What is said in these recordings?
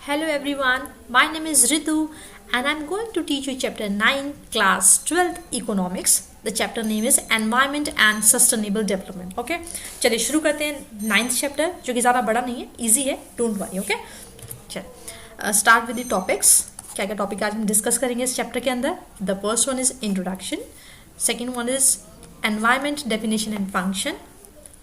Hello everyone, my name is Ritu and I'm going to teach you chapter 9, class 12 economics. The chapter name is environment and sustainable development. Okay, चलिए शुरू करते हैं 9th chapter जो कि ज़्यादा बड़ा नहीं है, easy है, don't worry. Okay, चलिए start with the topics. क्या क्या टॉपिक आज हम डिस्कस करेंगे इस चैप्टर के अंदर. The first one is introduction, second one is environment definition and function,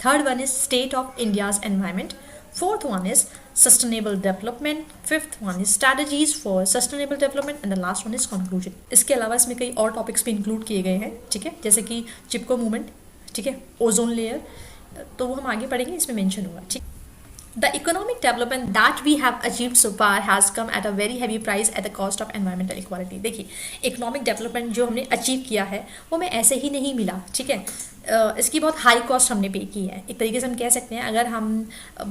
third one is state of India's environment, fourth one is sustainable development, fifth one is strategies for sustainable development and the last one is conclusion. इसके अलावा इसमें कई और topics भी include किए गए हैं, ठीक है, जैसे कि चिपको मूवमेंट, ठीक है, ओजोन लेयर, तो वो हम आगे पढ़ेंगे, इसमें मेंशन होगा. ठीक, the economic development that we have achieved so far has come at a very heavy price at the cost of environmental equality. देखिए, इकोनॉमिक डेवलपमेंट जो हमने अचीव किया है वो हमें ऐसे ही नहीं मिला, ठीक है, इसकी बहुत हाई कॉस्ट हमने पे की है. एक तरीके से हम कह सकते हैं, अगर हम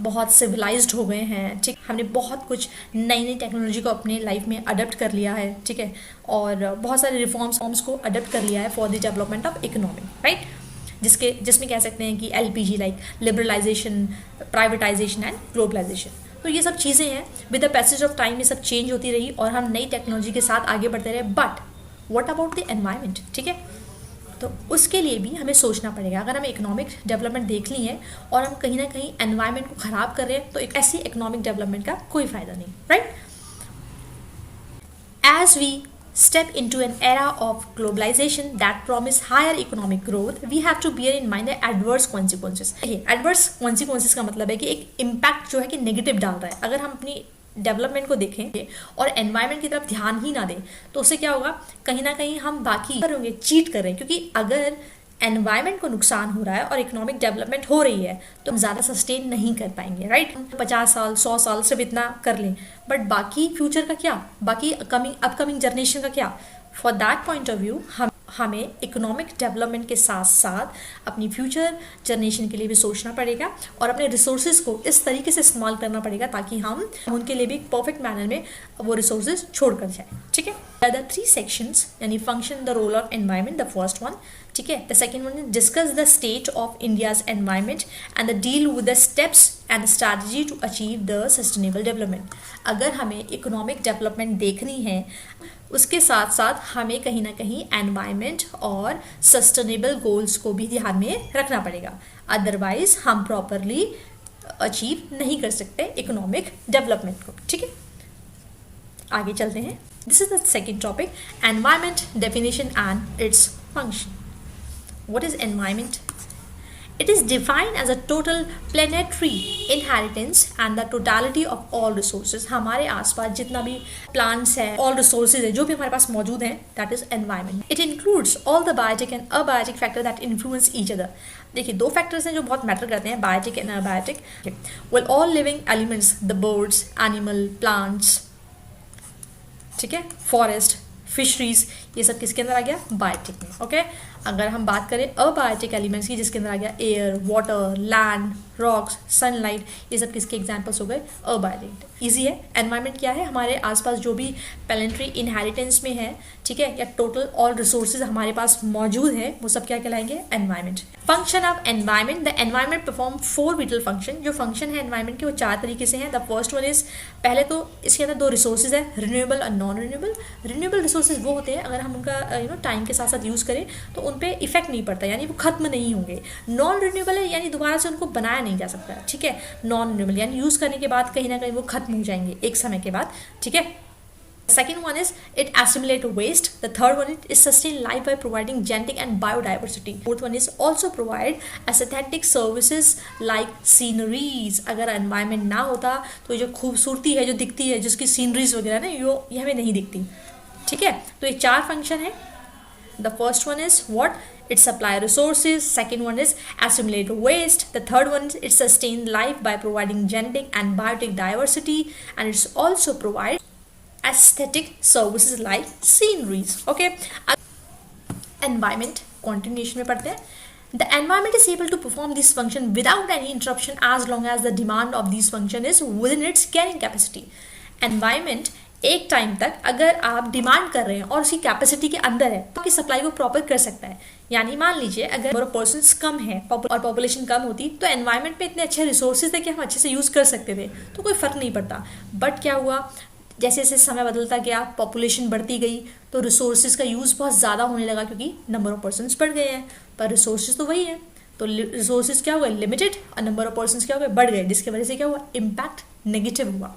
बहुत सिविलाइज्ड हो गए हैं, ठीक, हमने बहुत कुछ नई नई टेक्नोलॉजी को अपने लाइफ में अडप्ट कर लिया है, ठीक है, और बहुत सारे रिफॉर्म्स को अडप्ट कर लिया है for the development of economy, right, जिसमें कह सकते हैं कि LPG like liberalisation, privatisation and globalisation. तो ये सब चीज़ें हैं, with the passage of time ये सब चेंज होती रही और हम नई टेक्नोलॉजी के साथ आगे बढ़ते रहे. But what about the environment, ठीक है, तो उसके लिए भी हमें सोचना पड़ेगा. अगर हमें इकोनॉमिक डेवलपमेंट देख ली है और हम कहीं ना कहीं एनवायरनमेंट को ख़राब कर रहे हैं, तो एक ऐसी इकोनॉमिक डेवलपमेंट का कोई फ़ायदा नहीं, right. As we step into an era of globalization that promise higher economic growth, we have to bear in mind the adverse consequences. adverse consequences का मतलब है कि एक impact जो है कि नेगेटिव डाल रहा है. अगर हम अपनी डेवलपमेंट को देखें और एनवायरनमेंट की तरफ ध्यान ही ना दें, तो उससे क्या होगा, कहीं ना कहीं हम बाकी करेंगे, चीट कर रहे हैं. क्योंकि अगर एनवायरनमेंट को नुकसान हो रहा है और इकोनॉमिक डेवलपमेंट हो रही है, तो हम ज़्यादा सस्टेन नहीं कर पाएंगे, राइट. 50 साल 100 साल सिर्फ इतना कर लें, बट बाकी फ्यूचर का क्या, बाकी अपकमिंग जनरेशन का क्या. For that point of view हमें इकोनॉमिक डेवलपमेंट के साथ साथ अपनी फ्यूचर जनरेशन के लिए भी सोचना पड़ेगा और अपने रिसोर्सेज को इस तरीके से इस्तेमाल करना पड़ेगा ताकि हम उनके लिए भी एक परफेक्ट मैनर में वो रिसोर्सेज छोड़ कर जाए, ठीक है. द 3 सेक्शंस यानी function, the role of environment, the first one, ठीक है. The second one discuss the state of India's environment and the deal with the steps and strategy to achieve the sustainable development. अगर हमें economic development देखनी है, उसके साथ साथ हमें कहीं ना कहीं एनवायरनमेंट और सस्टेनेबल गोल्स को भी ध्यान में रखना पड़ेगा. अदरवाइज हम प्रॉपरली अचीव नहीं कर सकते इकोनॉमिक डेवलपमेंट को, ठीक है. आगे चलते हैं. This is the second topic, environment definition and its function. What is environment? It is defined as a total planetary inheritance and the totality of all resources. हमारे आसपास जितना भी plants है, all resources है, जो भी हमारे पास मौजूद हैं, that is environment. It includes all the biotic and abiotic factors that influence each other. देखिए, 2 फैक्टर्स हैं जो बहुत मैटर करते हैं, biotic and abiotic. Well, all living elements, the birds, animal, plants, ठीक है, forest, फिशरीज, ये सब किसके अंदर आ गया, बायोटिक में, ओके. अगर हम बात करें अबायोटिक एलिमेंट्स की, जिसके अंदर आ गया air, water, land, rocks, sunlight, ये सब किसके एग्जांपल्स हो गए, अबायोटिक. इजी है. एनवायरनमेंट क्या है, हमारे आसपास जो भी प्लैनेटरी इनहेरिटेंस में है, ठीक है, या टोटल ऑल रिसोर्सेज हमारे पास मौजूद है, वो सब क्या कहलाएंगे, environment. Function of environment, the environment perform 4 vital function. जो फंक्शन है एनवायरनमेंट के वो 4 तरीके से हैं. द फर्स्ट वन इज, पहले तो इसके अंदर 2 रिसोर्सेज है, रिन्यूएबल और नॉन रिन्यूएबल. रिन्यूएबल रिसोर्सेज वो होते हैं अगर हम उनका टाइम के साथ साथ यूज़ करें तो उन पर इफेक्ट नहीं पड़ता, यानी वो खत्म नहीं होंगे. नॉन रिन्यूएबल है यानी दोबारा से उनको बनाया नहीं जा सकता, ठीक है. नॉन रिन्यूएबल यानी यूज़ करने के बाद कहीं ना कहीं वो खत्म हो जाएंगे एक समय के बाद, ठीक है. Second one is it assimilate waste. The third one is sustain life by providing genetic and biodiversity. Fourth one is also provide aesthetic services like sceneries. अगर environment ना होता तो जो खूबसूरती है, जो दिखती है, जिसकी sceneries वगैरह ना, ये हमें नहीं दिखती, ठीक है. तो ये 4 फंक्शन है. The first one is what? It supply resources. Second one is assimilate waste. The third one is it sustain life by providing genetic and biotic diversity, and it's also provide aesthetic services like sceneries. Okay. Environment continuation में पढ़ते हैं. The environment is able to perform this function without any interruption as long as the demand of this function is within its carrying capacity. Environment एक time तक अगर आप demand कर रहे हैं और उसकी कैपेसिटी के अंदर है तो आपकी सप्लाई को प्रॉपर कर सकता है। यानी मान लीजिए अगर पर्सन्स कम है और पॉपुलेशन कम होती तो एनवायरनमेंट में इतने अच्छे रिसोर्सेज थे कि हम अच्छे से यूज़ कर सकते थे, तो कोई फ़र्क नहीं पड़ता। बट क्या हुआ, जैसे जैसे समय बदलता गया, पॉपुलेशन बढ़ती गई, तो रिसोर्सेज का यूज़ बहुत ज़्यादा होने लगा क्योंकि नंबर ऑफ पर्सन्स बढ़ गए हैं, पर रिसोर्सेज तो वही है। तो रिसोर्सेज क्या हुआ, लिमिटेड, और नंबर ऑफ पर्सन्स क्या हो गए, बढ़ गए, जिसकी वजह से क्या हुआ, इम्पैक्ट नेगेटिव हुआ।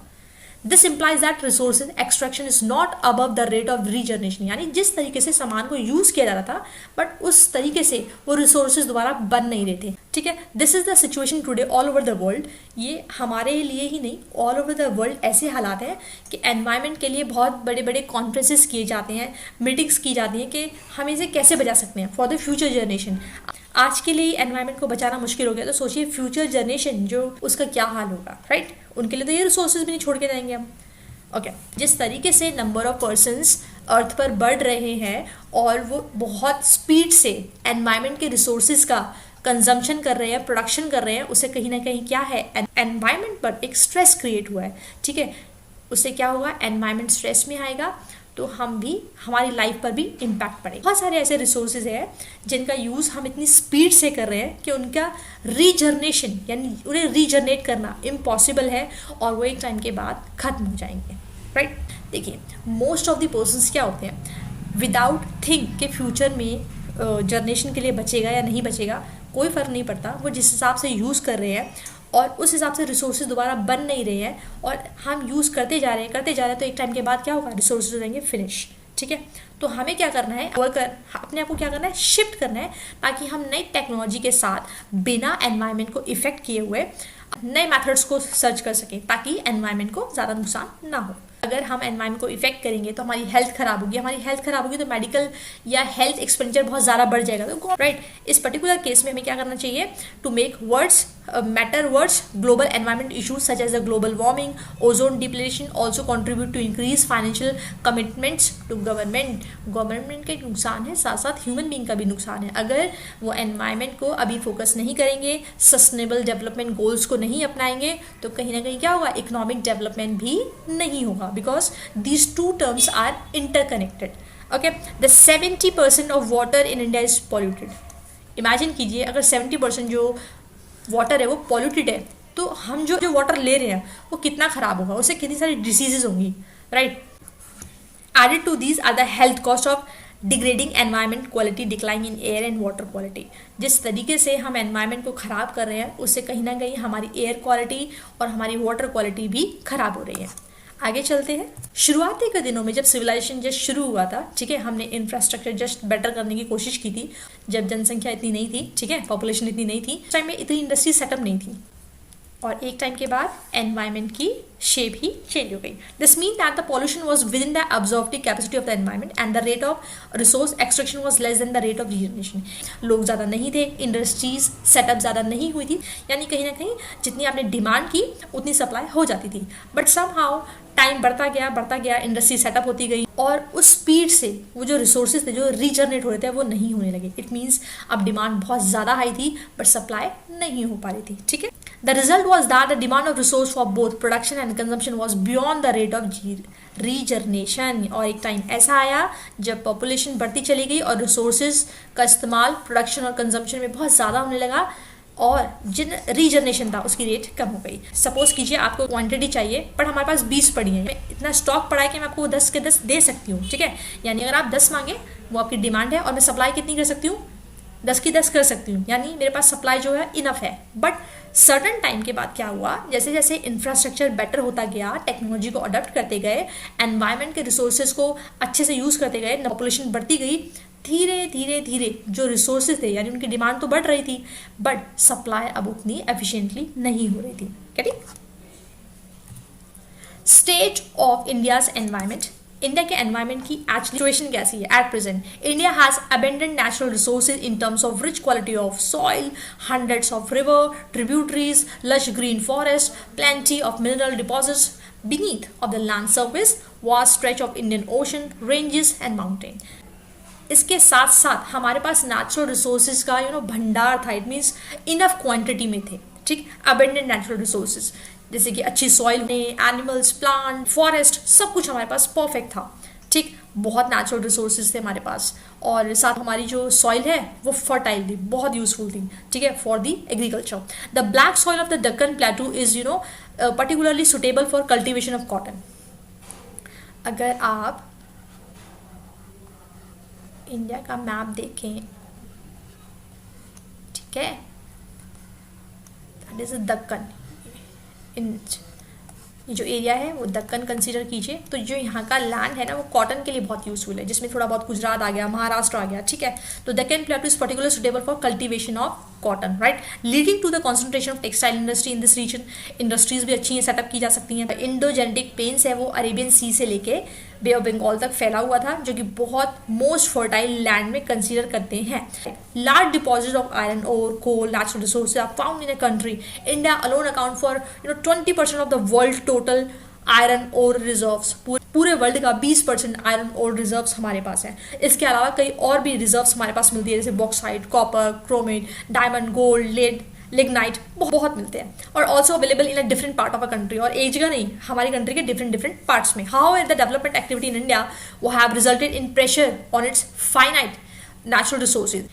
This implies that resources extraction is not above the rate of regeneration, यानी जिस तरीके से सामान को यूज किया जा रहा था बट उस तरीके से वो रिसोर्सेज दोबारा बन नहीं रहे थे। ठीक है, this is the situation today all over the world. ये हमारे लिए ही नहीं, ऑल ओवर द वर्ल्ड ऐसे हालात हैं कि एनवायरनमेंट के लिए बहुत बड़े बड़े कॉन्फ्रेंसेस किए जाते हैं, मीटिंग्स की जाती हैं कि हम इसे कैसे बचा सकते हैं फॉर द फ्यूचर जनरेशन। आज के लिए एनवायरनमेंट को बचाना मुश्किल हो गया, तो सोचिए फ्यूचर जनरेशन जो उसका क्या हाल होगा, राइट? उनके लिए तो ये रिसोर्सेज भी नहीं छोड़ के जाएंगे हम। ओके, जिस तरीके से नंबर ऑफ पर्सन्स अर्थ पर बढ़ रहे हैं और वो बहुत स्पीड से एनवायरनमेंट के रिसोर्सेज का कंजम्पशन कर रहे हैं, प्रोडक्शन कर रहे हैं, उससे कहीं ना कहीं क्या है, एनवायरनमेंट पर एक स्ट्रेस क्रिएट हुआ है। ठीक है, उससे क्या होगा, एनवायरनमेंट स्ट्रेस में आएगा तो हम भी, हमारी लाइफ पर भी इम्पैक्ट पड़ेगा। बहुत सारे ऐसे रिसोर्सेज हैं जिनका यूज़ हम इतनी स्पीड से कर रहे हैं कि उनका रीजनरेशन यानी उन्हें रीजनरेट करना इम्पॉसिबल है और वो एक टाइम के बाद ख़त्म हो जाएंगे, राइट? देखिए, मोस्ट ऑफ द पर्सन्स क्या होते हैं, विदाउट थिंक के फ्यूचर में जनरेशन के लिए बचेगा या नहीं बचेगा कोई फ़र्क नहीं पड़ता। वो जिस हिसाब से यूज़ कर रहे हैं और उस हिसाब से रिसोर्सेज दोबारा बन नहीं रहे हैं और हम यूज़ करते जा रहे हैं, तो एक टाइम के बाद क्या होगा, रिसोर्सेज हो जाएंगे फिनिश। ठीक है, तो हमें क्या करना है, अपने आप को क्या करना है, शिफ्ट करना है, ताकि हम नई टेक्नोलॉजी के साथ बिना एनवायरनमेंट को इफेक्ट किए हुए नए मेथड्स को सर्च कर सकें ताकि एनवायरनमेंट को ज़्यादा नुकसान ना हो। अगर हम एनवायरनमेंट को इफेक्ट करेंगे तो हमारी हेल्थ खराब होगी, हमारी हेल्थ खराब होगी तो मेडिकल या हेल्थ एक्सपेंडिचर बहुत ज़्यादा बढ़ जाएगा। तो राइट, इस पर्टिकुलर केस में हमें क्या करना चाहिए, to make words global environment issues such as the global warming, ozone depletion also contribute to increase financial commitments to government के नुकसान है, साथ साथ ह्यूमन बींग का भी नुकसान है। अगर वो एनवायरनमेंट को अभी फोकस नहीं करेंगे, सस्टेनेबल डेवलपमेंट गोल्स को नहीं अपनाएंगे, तो कहीं ना कहीं क्या होगा, इकोनॉमिक डेवलपमेंट भी नहीं होगा, because these two terms are interconnected. Okay, the 70% of water in India is polluted. Imagine कीजिए अगर 70% जो वाटर है वो पॉल्यूटेड है, तो हम जो वाटर ले रहे हैं वो कितना खराब होगा, उससे कितनी सारी डिसीजेज होंगी, right? Added to these are the health cost of degrading environment quality, decline in air and water quality. जिस तरीके से हम एनवायरनमेंट को ख़राब कर रहे हैं उससे कहीं ना कहीं हमारी एयर क्वालिटी और हमारी वाटर क्वालिटी भी ख़राब हो रही है। आगे चलते हैं। शुरुआती के दिनों में जब सिविलाइजेशन जस्ट शुरू हुआ था, ठीक है, हमने इंफ्रास्ट्रक्चर जस्ट बेटर करने की कोशिश की थी, जब जनसंख्या इतनी नहीं थी, ठीक है, पॉपुलेशन इतनी नहीं थी, उस टाइम में इतनी इंडस्ट्री सेटअप नहीं थी, और एक टाइम के बाद एनवायरनमेंट की शेप ही चेंज हो गई। This mean that the pollution was within the absorptive capacity of the environment and the rate of resource extraction was less than the rate of regeneration. लोग ज़्यादा नहीं थे, industries setup ज़्यादा नहीं हुई थी, यानी कहीं ना कहीं जितनी आपने डिमांड की उतनी सप्लाई हो जाती थी, बट समहाउ टाइम बढ़ता गया, इंडस्ट्री सेटअप होती गई और उस स्पीड से वो जो रिसोर्सेज थे जो रीजनरेट हो रहे थे वो नहीं होने लगे। इट मीन्स अब डिमांड बहुत ज़्यादा हाई थी बट सप्लाई नहीं हो पा रही थी, ठीक है। The result was that the demand of resource for both production and consumption was beyond the rate of regeneration। और एक टाइम ऐसा आया जब पॉपुलेशन बढ़ती चली गई और रिसोर्सेज का इस्तेमाल प्रोडक्शन और कंजम्पशन में बहुत ज़्यादा होने लगा और जिन रीजनरेशन था उसकी रेट कम हो गई। सपोज कीजिए आपको क्वांटिटी चाहिए बट हमारे पास 20 पड़ी है, इतना स्टॉक पड़ा है कि मैं आपको 10 के 10 दे सकती हूँ, ठीक है। यानी अगर आप 10 मांगे वो आपकी डिमांड है और मैं सप्लाई कितनी कर सकती हूँ, 10 की 10 कर सकती हूँ, यानी मेरे पास सप्लाई जो है इनफ है। बट सर्टन टाइम के बाद क्या हुआ, जैसे जैसे इंफ्रास्ट्रक्चर बेटर होता गया, टेक्नोलॉजी को अडॉप्ट करते गए, एनवायरनमेंट के रिसोर्सेज को अच्छे से यूज़ करते गए, पॉपुलेशन बढ़ती गई, धीरे धीरे धीरे जो रिसोर्सेज थे यानी उनकी डिमांड तो बढ़ रही थी बट सप्लाई अब उतनी एफिशिएंटली नहीं हो रही थी। क्या state of India's environment, India के एनवायरनमेंट की सिचुएशन कैसी है at present. India has abundant natural resources in terms of rich quality of soil, hundreds of river, tributaries, lush green forest, plenty of mineral deposits beneath of the land surface, vast stretch of Indian Ocean, ranges and mountain। इसके साथ साथ हमारे पास natural resources का भंडार था, it means enough quantity में थे, ठीक। अबेंडेंट नेचुरल रिसोर्सेज जैसे कि अच्छी सॉइल, एनिमल्स, प्लांट, फॉरेस्ट, सब कुछ हमारे पास परफेक्ट था। ठीक, बहुत नेचुरल रिसोर्सेज थे हमारे पास, और साथ हमारी जो सॉइल है वो फर्टाइल थी, बहुत यूजफुल थी, ठीक है, for the agriculture. The black soil of the Deccan plateau is particularly suitable for cultivation of cotton. अगर आप इंडिया का मैप देखें, ठीक है, दैट इज दक्कन, इन ये जो एरिया है वो दक्कन कंसीडर कीजिए। तो जो यहाँ का लैंड है ना वो कॉटन के लिए बहुत यूजफुल है, जिसमें थोड़ा बहुत गुजरात आ गया, महाराष्ट्र आ गया, ठीक है। तो Deccan plateau is particular suitable for cultivation of cotton, right, leading to the concentration of textile industry in this region. Industries भी अच्छी हैं, सेटअप की जा सकती हैं। इंडो जेनेटिक प्लेन्स है वो अरेबियन सी से लेके बे ऑफ बंगाल तक फैला हुआ था, जो कि बहुत मोस्ट फर्टाइल लैंड में कंसीडर करते हैं। Large deposit of iron ore, coal, natural resources are found in a country. India alone account for 20% of the world total iron ore reserves. पूरे वर्ल्ड का 20% आयरन ओर रिजर्व्स हमारे पास है। इसके अलावा कई और भी रिजर्व्स हमारे पास मिलती है, जैसे bauxite, copper, chromate, diamond, gold, lead, lignite, बहुत मिलते हैं। और also available in a different part of a country, और एक जगह नहीं, हमारी कंट्री के डिफरेंट पार्ट्स में। How the development activity in India वो have resulted in pressure on its finite natural resources.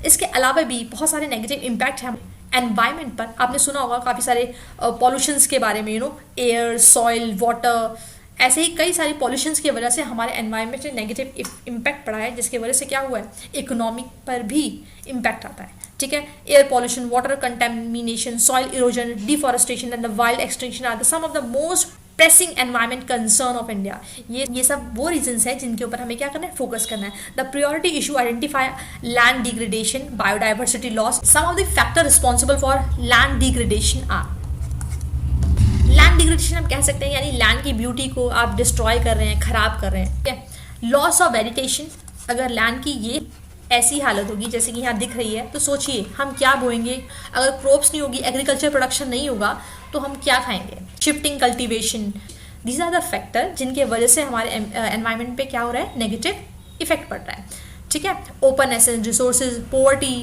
इसके अलावा भी बहुत सारे नेगेटिव इम्पैक्ट हैं एनवायरमेंट पर। आपने सुना होगा काफ़ी सारे पॉल्यूशंस के बारे में, एयर, सॉइल, वाटर, ऐसे ही कई सारी पॉल्यूशंस की वजह से हमारे एनवायरमेंट में नेगेटिव इम्पैक्ट पड़ा है, जिसकी वजह से क्या हुआ है, इकोनॉमिक पर भी इम्पैक्ट आता है, ठीक है। Air pollution, water contamination, soil erosion, deforestation and the wild extinction are the some of the most pressing environment concern of India. ये सब वो रीजंस है जिनके ऊपर हमें क्या करना है, फोकस करना है। The priority issue identify land degradation, biodiversity loss. Some of the factor responsible for land degradation are, land degradation हम कह सकते हैं, यानी लैंड की ब्यूटी को आप डिस्ट्रॉय कर रहे हैं, खराब कर रहे हैं, ठीक है। लॉस ऑफ वेजिटेशन, अगर लैंड की ये ऐसी हालत होगी जैसे कि यहाँ दिख रही है, तो सोचिए हम क्या बोएंगे, अगर क्रॉप्स नहीं होगी, एग्रीकल्चर प्रोडक्शन नहीं होगा, तो हम क्या खाएंगे। Shifting cultivation, these are the factor जिनके वजह से हमारे एनवायरनमेंट पे क्या हो रहा है, नेगेटिव इफेक्ट पड़ रहा है, ठीक है। Open essence resources, poverty,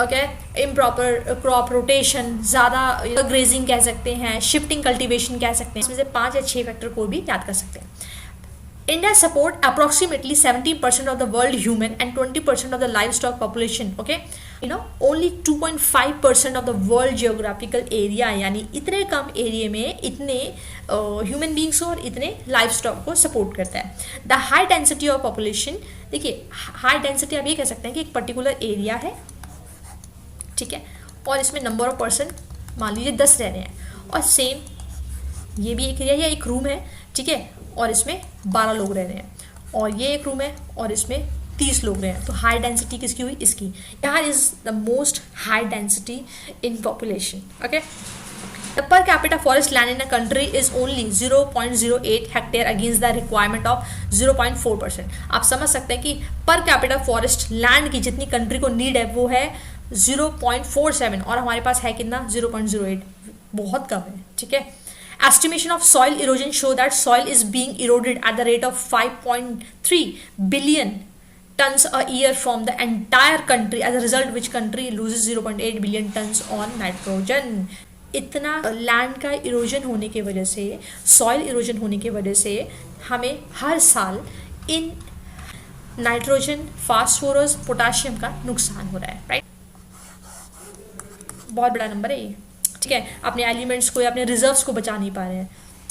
okay, improper crop rotation, ज़्यादा ग्रेजिंग कह सकते हैं, शिफ्टिंग कल्टीवेशन कह सकते हैं। इसमें से 5 या 6 फैक्टर को भी याद कर सकते हैं। India support approximately 70% of the world human and 20% of the livestock population. Okay, only 2.5% of the world geographical area, यानी इतने कम एरिया में इतने ह्यूमन बींग्स और इतने लाइफ स्टॉक को सपोर्ट करता है। The high density of population, देखिए हाई डेंसिटी आप ये कह सकते हैं कि एक पर्टिकुलर एरिया है, ठीक है, और इसमें नंबर ऑफ पर्सन मान लीजिए 10 रह रहे हैं, और सेम ये भी एक एरिया है, एक रूम है, ठीक है, और इसमें 12 लोग रह रहे हैं, और ये एक रूम है और इसमें 30 लोग रहे हैं। तो हाई डेंसिटी किसकी हुई, इसकी। यहाँ is the most high density in population, okay. The per capita forest land in a country is only 0.08 hectare against the requirement of 0.4%। आप समझ सकते हैं कि पर कैपिटा फॉरेस्ट लैंड की जितनी कंट्री को नीड है वो है 0.47, और हमारे पास है कितना, 0.08, बहुत कम है, ठीक है। Estimation of soil erosion show that soil is being eroded at the rate of 5.3 billion tons a year from the entire country, as a result which country loses 0.8 billion tons on nitrogen. इतना land का erosion होने की वजह से, soil erosion होने की वजह से हमें हर साल इन नाइट्रोजन, फास्फोरस, पोटाशियम का नुकसान हो रहा है, राइट। बहुत बड़ा नंबर है ये, ठीक है। अपने एलिमेंट्स को या अपने रिजर्व्स को बचा नहीं पा रहे हैं,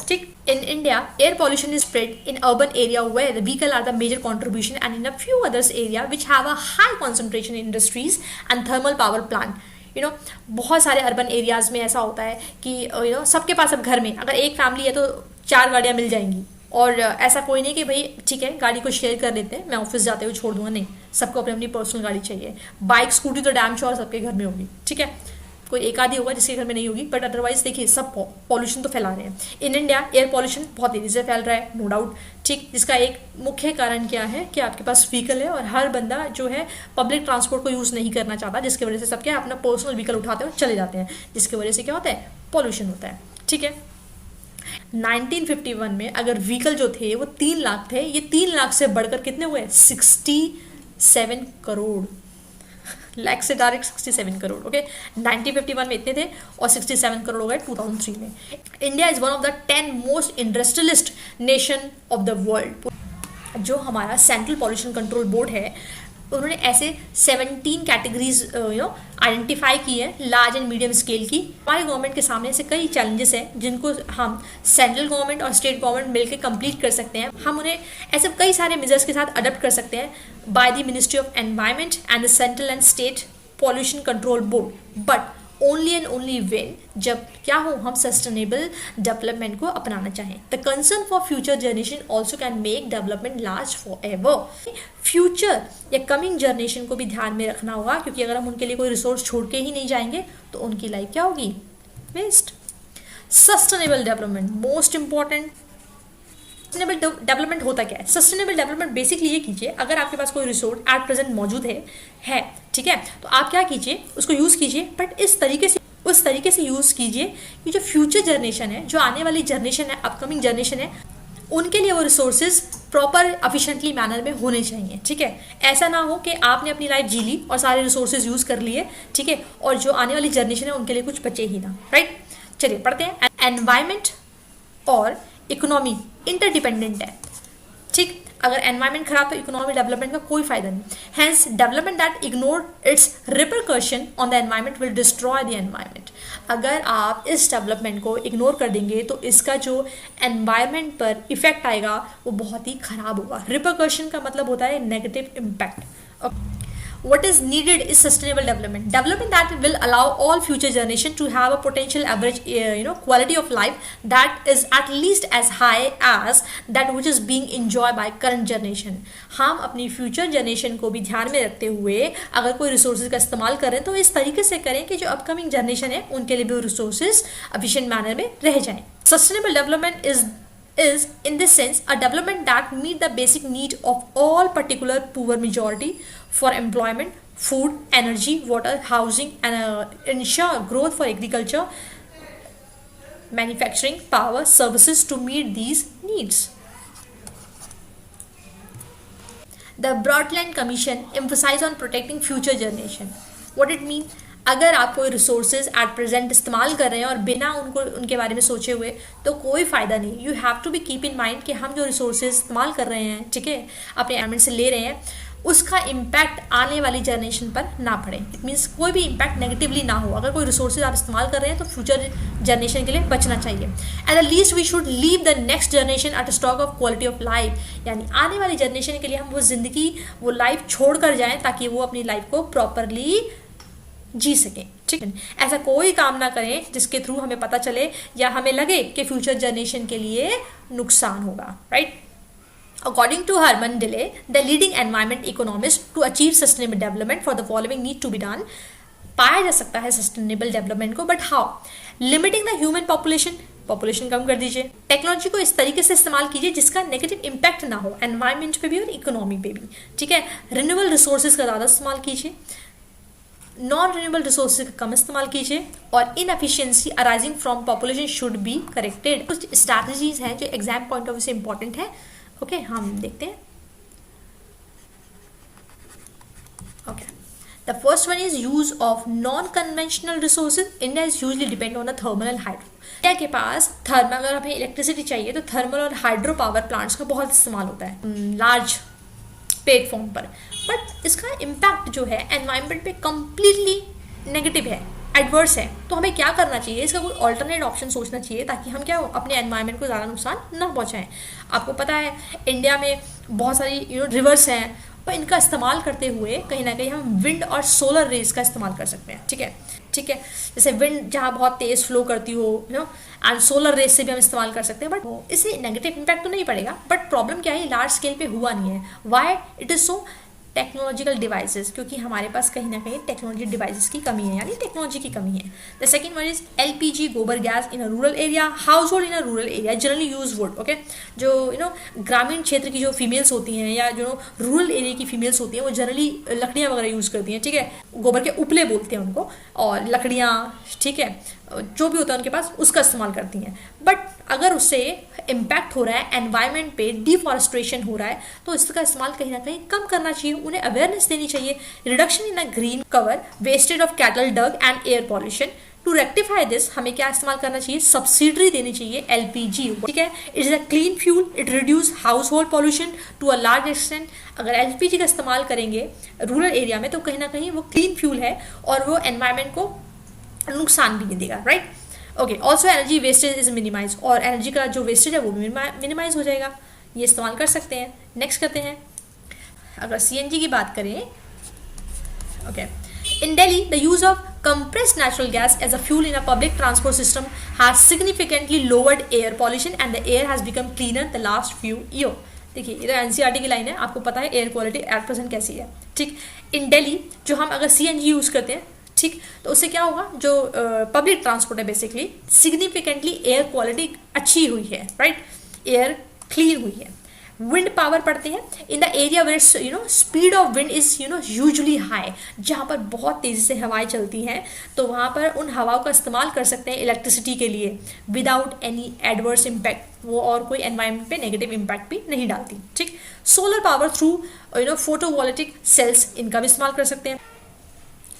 ठीक। In India air pollution is spread in urban area where the vehicle are the major contribution and in a few others area which have a high concentration industries and thermal power plant. बहुत सारे urban areas में ऐसा होता है कि सबके पास अब घर में अगर एक फैमिली है तो 4 गाड़ियाँ मिल जाएंगी, और ऐसा कोई नहीं कि भाई ठीक है गाड़ी को शेयर कर लेते हैं, मैं ऑफिस जाते हुए छोड़ दूंगा, नहीं, सबको अपनी अपनी पर्सनल गाड़ी चाहिए। बाइक, स्कूटी तो डैम श्योर सबके घर में होगी, ठीक है, कोई एक आधी होगा जिसके घर में नहीं होगी, बट अदरवाइज देखिए सब पॉल्यूशन तो फैला रहे हैं। इन इंडिया एयर पॉल्यूशन बहुत तेजी से फैल रहा है, नो डाउट, ठीक। जिसका एक मुख्य कारण क्या है कि आपके पास व्हीकल है और हर बंदा जो है पब्लिक ट्रांसपोर्ट को यूज़ नहीं करना चाहता, जिसकी वजह से सब क्या अपना पर्सनल व्हीकल उठाते हुए चले जाते हैं, जिसकी वजह से क्या होता है, पॉल्यूशन होता है, ठीक है। 1951 में अगर व्हीकल जो थे वो 3 लाख थे, ये 3 लाख से बढ़कर कितने हुए, 67 करोड़। लाख से डायरेक्ट 67 करोड़, ओके। 1951 में इतने थे और 67 करोड़ हो गए 2003 में। India is one of the 10 most industrialist nation of the world. जो हमारा सेंट्रल पॉल्यूशन कंट्रोल बोर्ड है, उन्होंने ऐसे 17 कैटेगरीज आइडेंटिफाई की है लार्ज एंड मीडियम स्केल की। हमारे गवर्नमेंट के सामने ऐसे कई चैलेंजेस हैं जिनको हम सेंट्रल गवर्नमेंट और स्टेट गवर्नमेंट मिलकर कंप्लीट कर सकते हैं। हम उन्हें ऐसे कई सारे मेजर्स के साथ अडॉप्ट कर सकते हैं by the ministry of environment and the central and state pollution control board, but only and only when, जब क्या हो, हम सस्टेनेबल डेवलपमेंट को अपनाना चाहें। The concern for future generation also can make development last for ever. Future या coming generation को भी ध्यान में रखना होगा, क्योंकि अगर हम उनके लिए कोई रिसोर्स छोड़ के ही नहीं जाएंगे तो उनकी लाइफ क्या होगी, waste. Sustainable development most important. Sustainable development होता क्या है? सस्टेनेबल डेवलपमेंट बेसिकली ये कीजिए, अगर आपके पास कोई रिसोर्स एट प्रेजेंट मौजूद है ठीक है, तो आप क्या कीजिए, उसको यूज़ कीजिए, बट उस तरीके से यूज़ कीजिए कि जो फ्यूचर जनरेशन है, जो आने वाली जनरेशन है, अपकमिंग जनरेशन है, उनके लिए वो रिसोर्सेज प्रॉपर एफिशिएंटली मैनर में होने चाहिए, ठीक है। ऐसा ना हो कि आपने अपनी लाइफ जी ली और सारे रिसोर्सेज यूज़ कर लिए, ठीक है, और जो आने वाली जनरेशन है उनके लिए कुछ बचे ही ना, राइट। चलिए पढ़ते हैं। एनवायरमेंट और इकोनॉमी इंटरडिपेंडेंट है, ठीक। अगर एनवायरमेंट खराब तो इकोनॉमिक डेवलपमेंट का कोई फायदा नहीं। Hence development that ignore it's repercussion on the environment will destroy the environment. अगर आप इस डेवलपमेंट को इग्नोर कर देंगे तो इसका जो एनवायरमेंट पर इफेक्ट आएगा वो बहुत ही खराब होगा। रिपरकशन का मतलब होता है negative impact. What is needed is sustainable development. Development that will allow all future generation to have a potential average, quality of life that is at least as high as that which is being enjoyed by current generation. हम अपनी future generation को भी ध्यान में रखते हुए अगर कोई resources का इस्तेमाल करें तो इस तरीके से करें कि जो upcoming generation है उनके लिए भी resources efficient manner में रह जाएं. Sustainable development is in this sense a development that meet the basic need of all particular poor majority for employment, food, energy, water, housing, and ensure growth for agriculture, manufacturing, power, services to meet these needs. The Brundtland Commission emphasized on protecting future generation. What it means? अगर आप कोई resources at present इस्तेमाल कर रहे हैं और बिना उनके बारे में सोचे हुए तो कोई फ़ायदा नहीं। You have to be keep in mind कि हम जो रिसोर्सेज इस्तेमाल कर रहे हैं, ठीक है, अपने एनवायरनमेंट से ले रहे हैं, उसका इम्पैक्ट आने वाली जनरेशन पर ना पड़े। इट मीन्स कोई भी इम्पैक्ट नेगेटिवली ना हो। अगर कोई रिसोर्सेज आप इस्तेमाल कर रहे हैं तो फ्यूचर जनरेशन के लिए बचना चाहिए। At the least we should leave the next generation at stock of quality of life. यानी आने वाली जनरेशन के लिए हम वो ज़िंदगी, वो लाइफ छोड़ कर जाएँ ताकि वो अपनी लाइफ को प्रॉपरली जी सकें, ठीक है। ऐसा कोई काम ना करें जिसके थ्रू हमें पता चले या हमें लगे कि फ्यूचर जनरेशन के लिए नुकसान होगा, right. According to Herman Daly, the leading environment economist, to achieve sustainable development for the following need to be done. पाया जा सकता है सस्टेनेबल डेवलपमेंट को, but how? Limiting the human population कम कर दीजिए। टेक्नोलॉजी को इस तरीके से इस्तेमाल कीजिए जिसका नेगेटिव इम्पैक्ट ना हो एनवायरमेंट पे भी और इकोनॉमी पे भी, ठीक है। रिन्यूएबल रिसोर्सेज का ज़्यादा इस्तेमाल कीजिए, नॉन रिन्यूएबल रिसोर्सेज का कम इस्तेमाल कीजिए, और inefficiency arising from population should be corrected. कुछ स्ट्रैटेजीज हैं जो एग्जाम पॉइंट ऑफ व्यू से इंपॉर्टेंट है, ओके, हम देखते हैं। Okay, the first one is use of non conventional resources. India is usually depend on the thermal and hydro. India के पास thermal, अगर हमें इलेक्ट्रिसिटी चाहिए तो थर्मल और हाइड्रो पावर प्लांट्स का बहुत इस्तेमाल होता है लार्ज प्लेटफॉर्म पर, बट इसका इम्पैक्ट जो है एनवायरनमेंट पे कम्प्लीटली नेगेटिव है, एडवर्स है। तो हमें क्या करना चाहिए? इसका कोई अल्टरनेट ऑप्शन सोचना चाहिए ताकि हम क्या अपने एनवायरनमेंट को ज़्यादा नुकसान ना पहुँचाएं। आपको पता है इंडिया में बहुत सारी रिवर्स हैं, पर इनका इस्तेमाल करते हुए कहीं ना कहीं हम विंड और सोलर रेज का इस्तेमाल कर सकते हैं, ठीक है, ठीक है। जैसे विंड जहाँ बहुत तेज़ फ्लो करती हो, एंड सोलर रेज से भी हम इस्तेमाल कर सकते हैं, बट इससे नेगेटिव इम्पैक्ट तो नहीं पड़ेगा। बट प्रॉब्लम क्या है, लार्ज स्केल पे हुआ नहीं है। Why it is so? Technological devices, क्योंकि हमारे पास कहीं ना कहीं टेक्नोलॉजी डिवाइसेस की कमी है, यानी टेक्नोलॉजी की कमी है। The second one is LPG, gobar gas in a rural area, household in a rural area generally use wood, okay. जो ग्रामीण क्षेत्र की जो फीमेल्स होती हैं या जो रूरल एरिया की फीमेल्स होती हैं वो जनरली लकड़ियाँ वगैरह यूज़ करती हैं, ठीक है। गोबर के उपले बोलते हैं उनको, और लकड़ियाँ, ठीक है, जो भी होता है उनके पास उसका इस्तेमाल करती हैं। बट अगर उससे इम्पैक्ट हो रहा है एनवायरनमेंट पे, डिफॉरेस्ट्रेशन हो रहा है, तो इसका इस्तेमाल कहीं ना कहीं कम करना चाहिए, उन्हें अवेयरनेस देनी चाहिए। Reduction in a green cover, wastage of cattle dung and air pollution. To rectify this हमें क्या इस्तेमाल करना चाहिए, सब्सिडी देनी चाहिए एलपीजी, ठीक है। It is a clean fuel, it reduce household pollution to a large extent. अगर एलपीजी का इस्तेमाल करेंगे रूरल एरिया में तो कहीं ना कहीं वो क्लीन फ्यूल है और वो एनवायरनमेंट को नुकसान भी नहीं देगा, right. Okay, also energy wastage is minimize, और एनर्जी का जो वेस्टेज है वो भी मिनिमाइज हो जाएगा, ये इस्तेमाल कर सकते हैं। नेक्स्ट करते हैं, अगर सीएनजी की बात करें, okay, in Delhi the use of compressed natural gas as a fuel in a public transport system has significantly lowered air pollution and the air has become cleaner the last few years. देखिए ये तो NCERT की line है, आपको पता है air quality at present कैसी है, ठीक। इन दिल्ली जो हम अगर सीएनजी यूज़ करते हैं, ठीक, तो उससे क्या होगा, जो पब्लिक ट्रांसपोर्ट है बेसिकली सिग्निफिकेंटली एयर क्वालिटी अच्छी हुई है, राइट, एयर क्लीन हुई है। विंड पावर पढ़ते हैं, in the area where speed of wind is usually high, जहाँ पर बहुत तेज़ी से हवाएं चलती हैं तो वहाँ पर उन हवाओं का इस्तेमाल कर सकते हैं इलेक्ट्रिसिटी के लिए विदाउट एनी एडवर्स इम्पैक्ट, वो और कोई एनवायरनमेंट पे नेगेटिव इम्पैक्ट भी नहीं डालती, ठीक। Solar power through photovoltaic sales, इनका भी इस्तेमाल कर सकते हैं।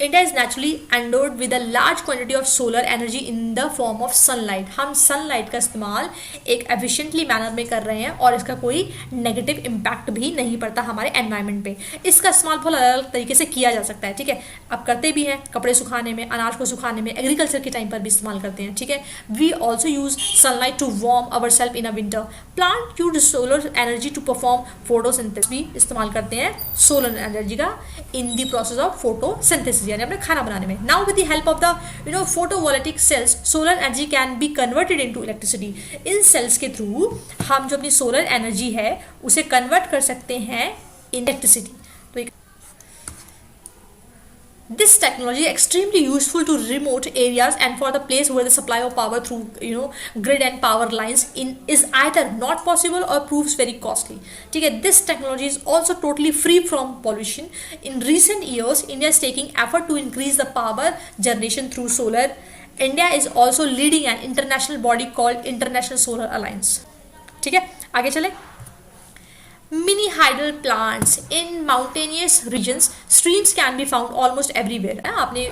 India is naturally endowed with a large quantity of solar energy in the form of sunlight. हम sunlight का इस्तेमाल एक efficiently manner में कर रहे हैं और इसका कोई negative impact भी नहीं पड़ता हमारे environment पे। इसका इस्तेमाल बहुत अलग अलग तरीके से किया जा सकता है, ठीक है। अब करते भी हैं, कपड़े सुखाने में, अनाज को सुखाने में, एग्रीकल्चर के टाइम पर भी इस्तेमाल करते हैं, ठीक है। We also use sunlight to warm ourselves in a winter. Plant use solar energy to perform photosynthesis, भी इस्तेमाल करते हैं सोलर एनर्जी का in the process of photosynthesis, यानी अपने खाना बनाने में। Now with the help of the photovoltaic cells solar energy can be converted into electricity. इन सेल्स के थ्रू हम जो अपनी सोलर एनर्जी है उसे कन्वर्ट कर सकते हैं इन इलेक्ट्रिसिटी। तो this technology is extremely useful to remote areas and for the place where the supply of power through grid and power lines is either not possible or proves very costly, ठीक है। This technology is also totally free from pollution. In recent years India is taking effort to increase the power generation through solar. India is also leading an international body called International Solar Alliance, ठीक है। आगे चले, mini hydel plants in mountainous regions, streams can be found almost everywhere। आपने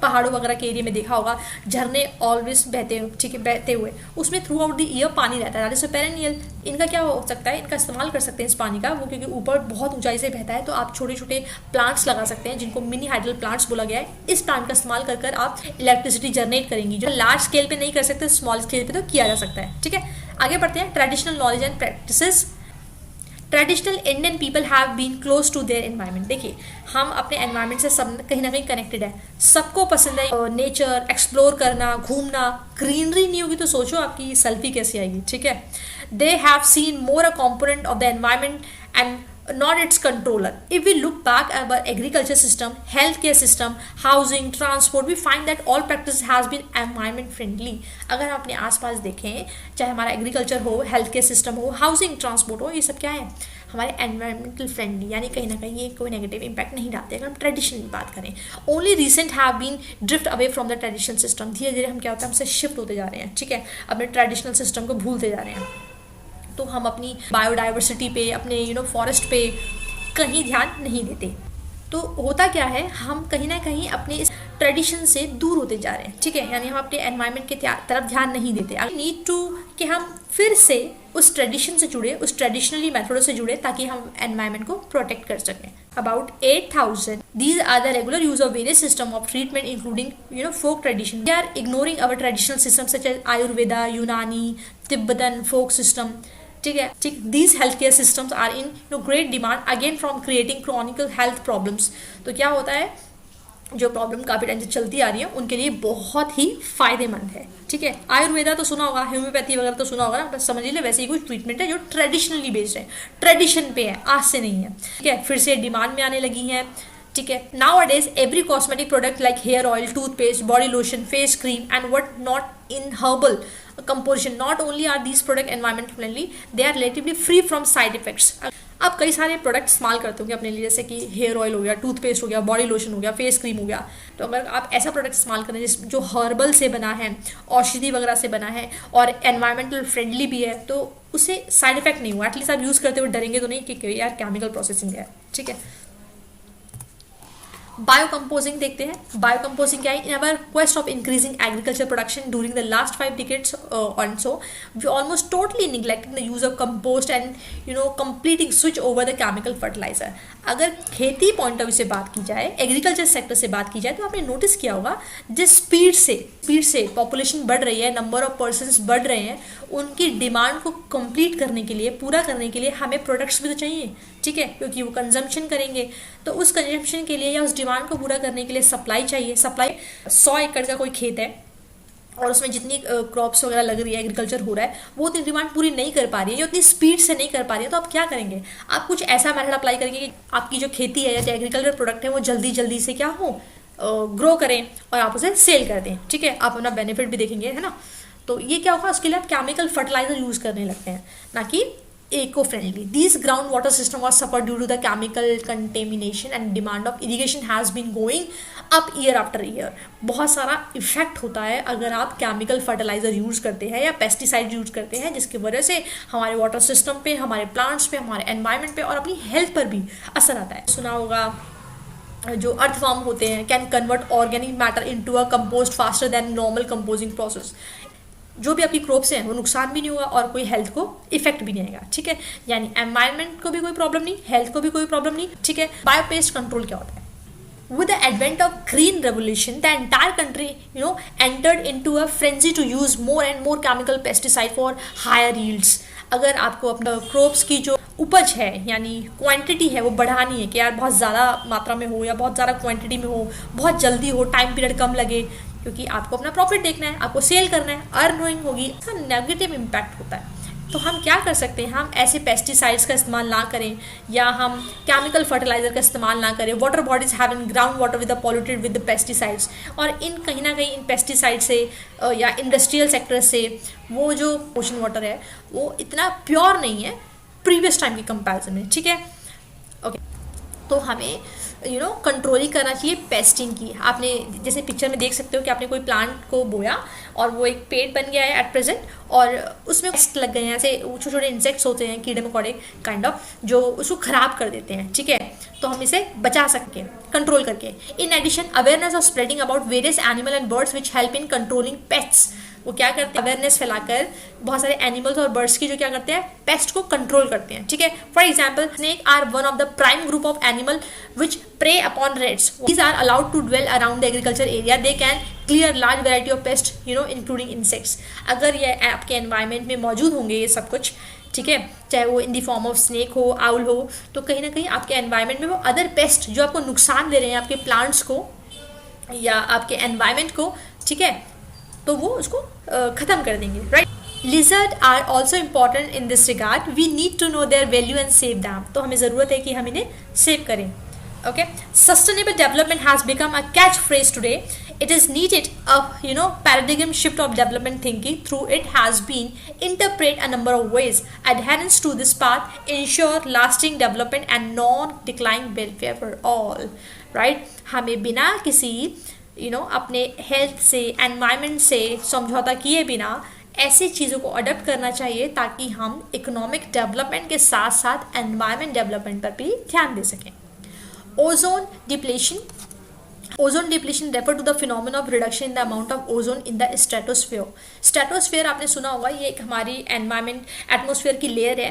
पहाड़ों वगैरह के area में देखा होगा झरने ऑलवेज बहते हैं, ठीक है, बहते हुए, उसमें थ्रू आउट द ईयर पानी रहता है, जैसे पेरेनियल। इनका क्या हो सकता है, इनका इस्तेमाल कर सकते हैं इस पानी का, वो क्योंकि ऊपर बहुत ऊंचाई से बहता है तो आप छोटे छोटे प्लांट्स लगा सकते हैं जिनको मिनी हाइडल प्लांट्स बोला गया है। इस प्लांट का इस्तेमाल कर कर आप इलेक्ट्रिसिटी जनरेट करेंगी, जो लार्ज स्केल पे नहीं कर सकते, स्मॉल स्केल पे तो किया जा सकता है, ठीक है। आगे बढ़ते हैं, traditional knowledge and practices. Traditional Indian people have been close to their environment. देखिए हम अपने एनवायरनमेंट से सब कहीं ना कहीं कनेक्टेड है, सबको पसंद है नेचर एक्सप्लोर करना, घूमना। ग्रीनरी नहीं होगी तो सोचो आपकी सेल्फी कैसी आएगी, ठीक है। They have seen more a component of the environment and not its controller. If we look back at our agriculture system, healthcare system, housing, transport, we find that all practice has been environment friendly. अगर हम अपने आसपास देखें, चाहे हमारा agriculture हो, health care system हो, housing, transport हो, ये सब क्या है, हमारे एनवायरमेंटल फ्रेंडली, यानी कहीं ना कहीं ये कोई नेगेटिव इंपैक्ट नहीं डालते। अगर हम ट्रेडिशन की बात करें, only recent have been drift away from the traditional system. धीरे धीरे हम क्या होता है, हमसे शिफ्ट होते जा रहे हैं, ठीक है, अपने ट्रेडिशनल सिस्टम को भूलते जा रहे हैं। तो हम अपनी बायोडाइवर्सिटी पे, अपने फॉरेस्ट पे कहीं ध्यान नहीं देते। तो होता क्या है, हम कहीं ना कहीं अपने इस ट्रेडिशन से दूर होते जा रहे हैं, ठीक है, यानी हम अपने एनवायरनमेंट के तरफ ध्यान नहीं देते। आई नीड टू कि हम फिर से उस ट्रेडिशन से जुड़े, उस ट्रेडिशनली मेथडों से जुड़े, ताकि हम एनवायरनमेंट को प्रोटेक्ट कर सकें। About 8,000 these are the regular use of various system of treatment including folk tradition. We are ignoring our traditional systems such as Ayurveda, Unani, Tibetan folk system, ठीक है, ठीक। These healthcare systems are in great demand again from creating chronic health problems. तो क्या होता है, जो problem काफ़ी time से चलती आ रही है उनके लिए बहुत ही फायदेमंद है, ठीक है। आयुर्वेदा तो सुना होगा, होम्योपैथी वगैरह तो सुना होगा ना, बस समझ लीजिए वैसे ही कुछ ट्रीटमेंट है जो ट्रेडिशनली बेस्ड है, ट्रेडिशन पे है, आज से नहीं है, ठीक है। फिर से डिमांड में आने लगी हैं, ठीक है। Nowadays every cosmetic product like hair oil, toothpaste, body lotion, face cream and what not in herbal composition, not only are these product environment friendly, they are relatively free from side effects. आप कई सारे product इस्तेमाल करते होंगे अपने लिए, जैसे कि हेयर ऑयल हो गया, टूथपेस्ट हो गया, बॉडी लोशन हो गया, फेस क्रीम हो गया। तो अगर आप ऐसा प्रोडक्ट इस्तेमाल करें जो हर्बल से बना है, औषधि वगैरह से बना है और एनवायरमेंटल फ्रेंडली भी है, तो उससे साइड इफेक्ट नहीं हुआ, एटलीस्ट आप यूज़ करते हुए डरेंगे तो नहीं कि यार केमिकल प्रोसेसिंग है। ठीक है, बायोकम्पोजिंग देखते हैं। बायोकम्पोजिंग क्या है? In our quest of increasing agriculture production during the last 5 decades और so we almost totally neglecting the use of compost and completing switch over the chemical fertiliser. अगर खेती पॉइंट ऑफ व्यू से बात की जाए, agriculture sector से बात की जाए, तो आपने नोटिस किया होगा जिस स्पीड से पॉपुलेशन बढ़ रही है, नंबर ऑफ पर्सन्स बढ़ रहे हैं, उनकी डिमांड को कंप्लीट करने के लिए, पूरा करने के लिए हमें प्रोडक्ट्स भी तो चाहिए। ठीक है, क्योंकि वो कंजम्पशन करेंगे, तो उस कंजम्पशन के लिए या उस डिमांड को पूरा करने के लिए सप्लाई चाहिए। सप्लाई 100 एकड़ का कोई खेत है और उसमें जितनी क्रॉप्स वगैरह लग रही है, एग्रीकल्चर हो रहा है, वो उतनी डिमांड पूरी नहीं कर पा रही है या उतनी स्पीड से नहीं कर पा रही है, तो आप क्या करेंगे? आप कुछ ऐसा मेथड अप्लाई करेंगे कि आपकी जो खेती है या जो एग्रीकल्चर प्रोडक्ट है वो जल्दी से क्या हो, ग्रो करें और आप उसे सेल कर दें। ठीक है, आप अपना बेनिफिट भी देखेंगे, है ना। तो ये क्या होगा, उसके लिए आप केमिकल फर्टिलाइजर यूज करने लगते हैं, ना कि eco-friendly. These groundwater system was suffered due to the chemical contamination and demand of irrigation has been going up year after year. बहुत सारा इफेक्ट होता है अगर आप केमिकल फर्टिलाइजर यूज करते हैं या पेस्टिसाइड यूज करते हैं, जिसकी वजह से हमारे वाटर सिस्टम पे, हमारे प्लांट्स पे, हमारे एनवायरनमेंट पे और अपनी हेल्थ पर भी असर आता है। सुना होगा जो अर्थवर्म होते हैं can convert organic matter into a compost faster than normal composing process. जो भी आपकी क्रॉप्स हैं वो नुकसान भी नहीं होगा और कोई हेल्थ को इफेक्ट भी नहीं आएगा। ठीक है, यानी एनवायरनमेंट को भी कोई प्रॉब्लम नहीं, हेल्थ को भी कोई प्रॉब्लम नहीं। ठीक है, बायोपेस्ट कंट्रोल क्या होता है? With the advent of green revolution, the entire country, entered into a frenzy to use more and more chemical pesticide for higher yields. अगर आपको अपना क्रॉप्स की जो उपज है यानी क्वांटिटी है वो बढ़ानी है कि यार बहुत ज़्यादा मात्रा में हो या बहुत ज़्यादा क्वांटिटी में हो, बहुत जल्दी हो, टाइम पीरियड कम लगे, क्योंकि आपको अपना प्रॉफिट देखना है, आपको सेल करना है, अर्निंग होगी, इसका नेगेटिव इम्पैक्ट होता है। तो हम क्या कर सकते हैं? हम ऐसे पेस्टिसाइड्स का इस्तेमाल ना करें या हम केमिकल फर्टिलाइजर का इस्तेमाल ना करें। Water bodies have in ground water with polluted with pesticides, और इन कहीं ना कहीं इन पेस्टिसाइड से या इंडस्ट्रियल सेक्टर से वो जो ओशन वाटर है वो इतना प्योर नहीं है प्रीवियस टाइम के कंपैरिजन में। ठीक है, ओके, तो हमें कंट्रोल ही करना चाहिए पेस्टिंग की। आपने जैसे पिक्चर में देख सकते हो कि आपने कोई प्लांट को बोया और वो एक पेड़ बन गया है एट प्रेजेंट, और उसमें पेस्ट लग गए हैं, ऐसे छोटे छोटे इंसेक्ट्स होते हैं, कीड़े मकोड़े काइंड ऑफ, जो उसको खराब कर देते हैं। ठीक है, तो हम इसे बचा सकते हैं कंट्रोल करके। In addition awareness of spreading about various animal and birds which help in controlling pests. वो क्या करते हैं? अवेयरनेस फैलाकर बहुत सारे एनिमल्स और बर्ड्स की जो क्या करते हैं, पेस्ट को कंट्रोल करते हैं। ठीक है, for example snake are one of the prime group of animal which prey upon rats. These are allowed to dwell around the agriculture area. They can clear large variety of pest including insects. अगर ये आपके environment में मौजूद होंगे ये सब कुछ, ठीक है, चाहे वो इन दी फॉर्म ऑफ स्नेक हो, आउल हो, तो कहीं ना कहीं आपके एनवायरमेंट में वो अदर पेस्ट जो आपको नुकसान दे रहे हैं आपके प्लांट्स को या आपके एनवायरमेंट को, ठीक है, तो वो उसको खत्म कर देंगे, right. Lizard are also important in this regard. We need to know their value and save them. तो हमें ज़रूरत है कि हम इन्हें सेव करें। Okay, sustainable development has become a catch phrase today. It is needed a paradigm shift of development thinking. Through it has been interpreted a number of ways. Adherence to this path ensure lasting development and non-declining welfare for all. Right? हमें बिना किसी अपने health से, environment से समझौता किए बिना ऐसी चीज़ों को अडॉप्ट करना चाहिए ताकि हम इकोनॉमिक डेवलपमेंट के साथ साथ एनवायरनमेंट डेवलपमेंट पर भी ध्यान दे सकें. Ozone depletion. Ozone depletion refer to the phenomenon of reduction in the amount of ozone in the stratosphere. Stratosphere आपने सुना होगा, ये एक हमारी एनवायरमेंट एटमोसफेयर की लेयर है.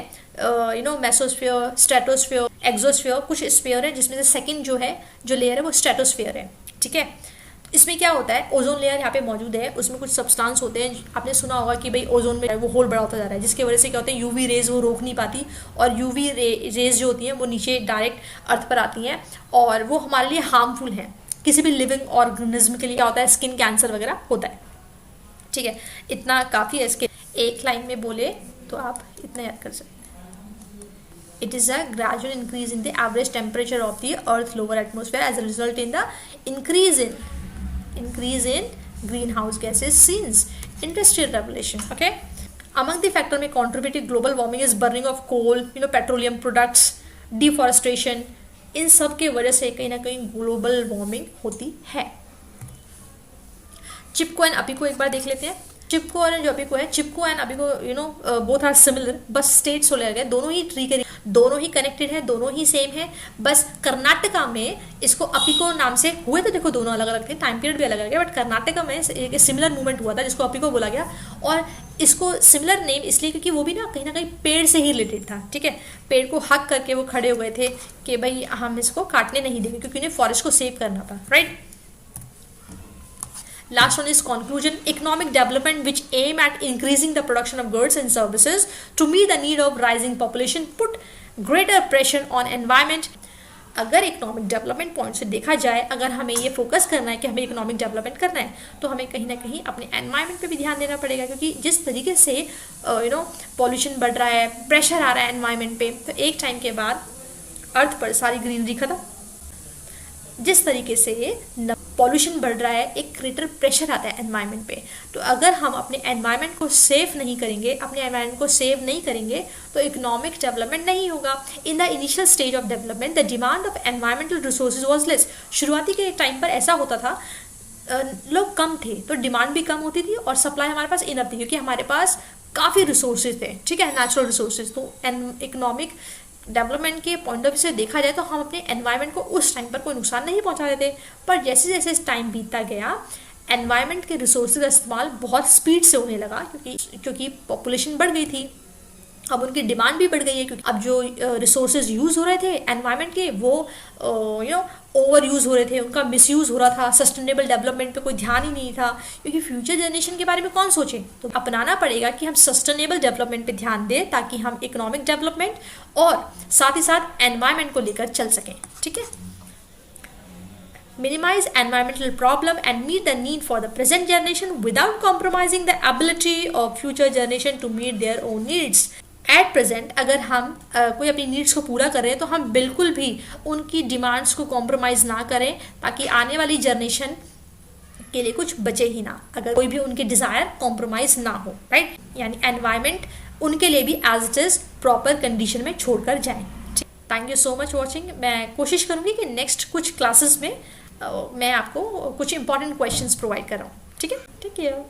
मेसोस्फेयर, स्ट्रेटोस्फेयर, एक्सोस्फेयर, कुछ स्फेयर है जिसमें से सेकंड जो लेयर है वो स्ट्रेटोस्फेयर है. ठीक है, इसमें क्या होता है, ओजोन लेयर यहाँ पे मौजूद है, उसमें कुछ सब्सटेंस होते हैं. आपने सुना होगा कि भाई ओजोन में वो होल बड़ा होता जा रहा है, जिसकी वजह से क्या होता है, यूवी रेज वो रोक नहीं पाती और यूवी रेज जो होती हैं वो नीचे डायरेक्ट अर्थ पर आती हैं और वो हमारे लिए हार्मफुल हैं. किसी भी लिविंग ऑर्गेनिज्म के लिए क्या होता है, स्किन कैंसर वगैरह होता है. ठीक है, इतना काफ़ी है. इसके एक लाइन में बोले तो आप इतना याद कर सकते. It is a gradual increase in the average temperature of the earth lower atmosphere as a result in the increase in greenhouse gases since industrial revolution. Okay, among the factor में contributed global warming is burning of coal, petroleum products, deforestation, इन सब के वजह से कहीं ना कहीं global warming होती है। चिपको एंड अपिको एक बार देख लेते हैं। चिपको और जो अपिको है, Chipko and Appiko both are similar, बस स्टेट सोलर गए, दोनों ही ट्री के, दोनों ही कनेक्टेड है, दोनों ही सेम है। बस कर्नाटका में इसको अपिको नाम से हुए तो देखो दोनों अलग अलग थे, टाइम पीरियड भी अलग अलग है, बट कर्नाटका में एक सिमिलर मूवमेंट हुआ था जिसको अपिको बोला गया। और इसको सिमिलर नेम इसलिए क्योंकि वो भी ना कहीं पेड़ से ही रिलेटेड था, ठीक है। पेड़ को हक करके वो खड़े हुए थे कि भाई हम इसको काटने नहीं देंगे, क्योंकि उन्हें फॉरेस्ट को सेव करना था, right. Last one is conclusion. Economic development which aim at increasing the production of goods and services to meet the need of rising population put greater pressure on environment. अगर economic development point से देखा जाए, अगर हमें ये focus करना है कि हमें इकोनॉमिक डेवलपमेंट करना है, तो हमें कहीं ना कहीं अपने एनवायरनमेंट पे भी ध्यान देना पड़ेगा, क्योंकि जिस तरीके से पॉल्यूशन बढ़ रहा है, प्रेशर आ रहा है एनवायरनमेंट पे, तो एक टाइम के बाद अर्थ पर सारी ग्रीनरी खत्म। जिस तरीके से पॉल्यूशन बढ़ रहा है, एक ग्रेटर प्रेशर आता है एनवायरनमेंट पे, तो अगर हम अपने एनवायरनमेंट को सेफ नहीं करेंगे, अपने एनवायरनमेंट को सेव नहीं करेंगे, तो इकोनॉमिक डेवलपमेंट नहीं होगा। In the initial stage of development the demand of environmental resources was less. शुरुआती के टाइम पर ऐसा होता था, लोग कम थे तो डिमांड भी कम होती थी और सप्लाई हमारे पास इनफ थी, क्योंकि हमारे पास काफ़ी रिसोर्सेज थे, ठीक है, नेचुरल रिसोर्सेज। तो इकोनॉमिक डेवलपमेंट के पॉइंट ऑफ व्यू से देखा जाए तो हम अपने एनवायरनमेंट को उस टाइम पर कोई नुकसान नहीं पहुंचा रहे थे, पर जैसे जैसे टाइम बीतता गया एनवायरनमेंट के रिसोर्सेज का इस्तेमाल बहुत स्पीड से होने लगा, क्योंकि पॉपुलेशन बढ़ गई थी, अब उनकी डिमांड भी बढ़ गई है, क्योंकि अब जो रिसोर्सेज यूज़ हो रहे थे एनवायरनमेंट के, वो ओवर यूज़ हो रहे थे, उनका मिसयूज़ हो रहा था, सस्टेनेबल डेवलपमेंट पे कोई ध्यान ही नहीं था, क्योंकि फ्यूचर जनरेशन के बारे में कौन सोचे। तो अपनाना पड़ेगा कि हम सस्टेनेबल डेवलपमेंट पे ध्यान दें, ताकि हम इकोनॉमिक डेवलपमेंट और साथ ही साथ एनवायरनमेंट को लेकर चल सकें, ठीक है। Minimize environmental problem and meet the need for the present generation without compromising the ability of future generation to meet their own needs. At present अगर हम कोई अपनी नीड्स को पूरा कर रहे हैं, तो हम बिल्कुल भी उनकी डिमांड्स को कॉम्प्रोमाइज़ ना करें, ताकि आने वाली जनरेशन के लिए कुछ बचे ही ना, अगर कोई भी उनके डिज़ायर कॉम्प्रोमाइज़ ना हो, राइट। यानी एनवायरनमेंट उनके लिए भी as it is proper condition में छोड़कर जाएं। Thank you so much watching. मैं कोशिश करूँगी कि नेक्स्ट कुछ क्लासेस में मैं आपको कुछ इंपॉर्टेंट क्वेश्चंस प्रोवाइड कर रहा हूँ, ठीक है। Take care.